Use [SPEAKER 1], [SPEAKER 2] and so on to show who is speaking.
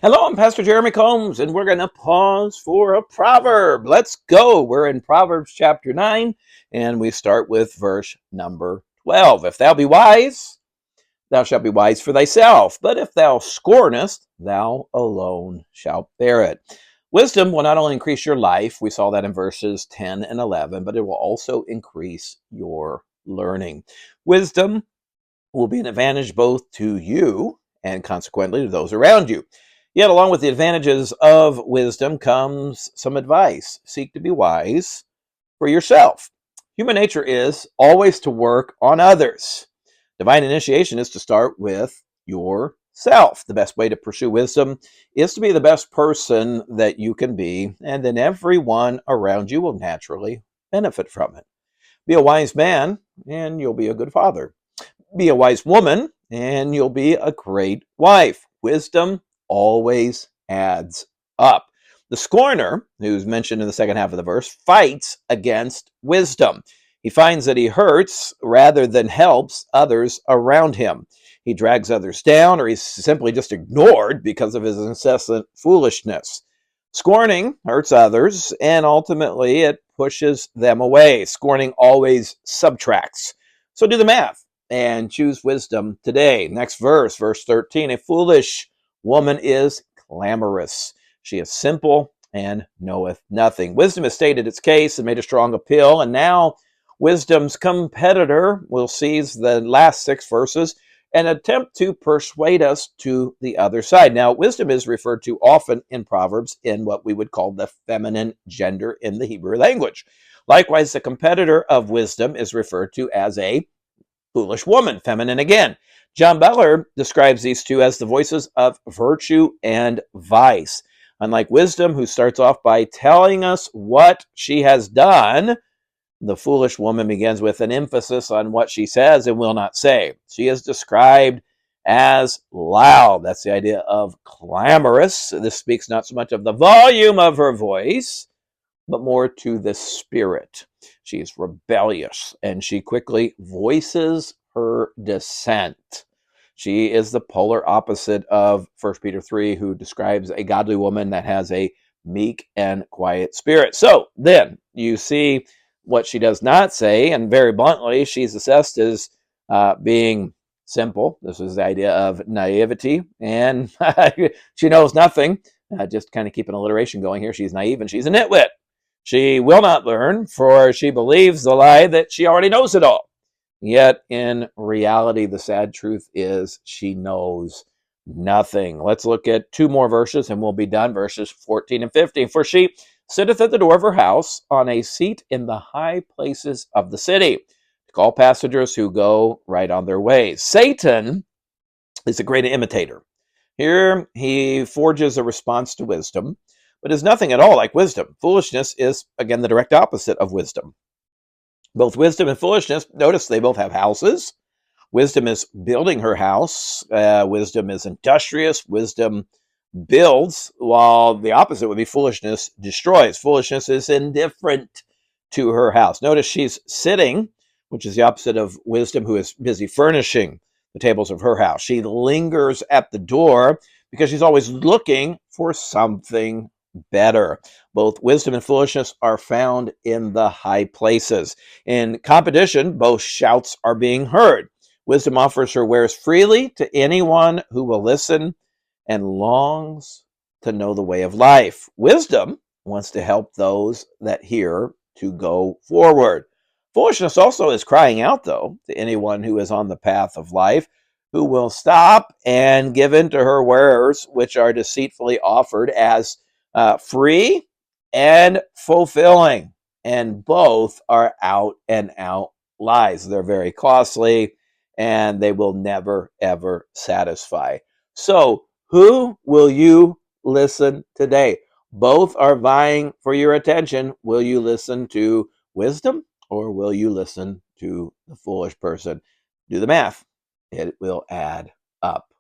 [SPEAKER 1] Hello, I'm Pastor Jeremy Combs, and we're going to pause for a proverb. Let's go. We're in Proverbs chapter 9, and we start with verse number 12. If thou be wise, thou shalt be wise for thyself, but if thou scornest, thou alone shalt bear it. Wisdom will not only increase your life, we saw that in verses 10 and 11, but it will also increase your learning. Wisdom will be an advantage both to you and consequently to those around you. Yet, along with the advantages of wisdom comes some advice. Seek to be wise for yourself. Human nature is always to work on others. Divine initiation is to start with yourself. The best way to pursue wisdom is to be the best person that you can be, and then everyone around you will naturally benefit from it. Be a wise man, and you'll be a good father. Be a wise woman, and you'll be a great wife. Wisdom always adds up. The scorner, who's mentioned in the second half of the verse, fights against wisdom. He finds that he hurts rather than helps others around him. He drags others down, or he's simply just ignored because of his incessant foolishness. Scorning hurts others, and ultimately it pushes them away. Scorning always subtracts. So do the math and choose wisdom today. Next verse, verse 13. A foolish woman is clamorous. She is simple and knoweth nothing. Wisdom has stated its case and made a strong appeal, and now wisdom's competitor will seize the last 6 verses and attempt to persuade us to the other side. Now, wisdom is referred to often in Proverbs in what we would call the feminine gender in the Hebrew language. Likewise, the competitor of wisdom is referred to as a foolish woman, feminine again. John Beller describes these two as the voices of virtue and vice. Unlike wisdom, who starts off by telling us what she has done, the foolish woman begins with an emphasis on what she says and will not say. She is described as loud. That's the idea of clamorous. This speaks not so much of the volume of her voice, but more to the spirit. She is rebellious, and she quickly voices her dissent. She is the polar opposite of 1 Peter 3, who describes a godly woman that has a meek and quiet spirit. So then you see what she does not say, and very bluntly, she's assessed as being simple. This is the idea of naivety, and she knows nothing. Just kind of keep an alliteration going here. She's naive and she's a nitwit. She will not learn, for she believes the lie that she already knows it all. Yet, in reality, the sad truth is she knows nothing. Let's look at 2 more verses and we'll be done. Verses 14 and 15. For she sitteth at the door of her house on a seat in the high places of the city, to call passengers who go right on their ways. Satan is a great imitator. Here he forges a response to wisdom, but is nothing at all like wisdom. Foolishness is, again, the direct opposite of wisdom. Both wisdom and foolishness, notice they both have houses. Wisdom is building her house. Wisdom is industrious. Wisdom builds, while the opposite would be foolishness destroys. Foolishness is indifferent to her house. Notice she's sitting, which is the opposite of wisdom, who is busy furnishing the tables of her house. She lingers at the door because she's always looking for something better. Both wisdom and foolishness are found in the high places. In competition, both shouts are being heard. Wisdom offers her wares freely to anyone who will listen and longs to know the way of life. Wisdom wants to help those that hear to go forward. Foolishness also is crying out, though, to anyone who is on the path of life, who will stop and give in to her wares, which are deceitfully offered as free and fulfilling. And both are out and out lies. They're very costly and they will never, ever satisfy. So, who will you listen today? Both are vying for your attention. Will you listen to wisdom or will you listen to the foolish person? Do the math. It will add up.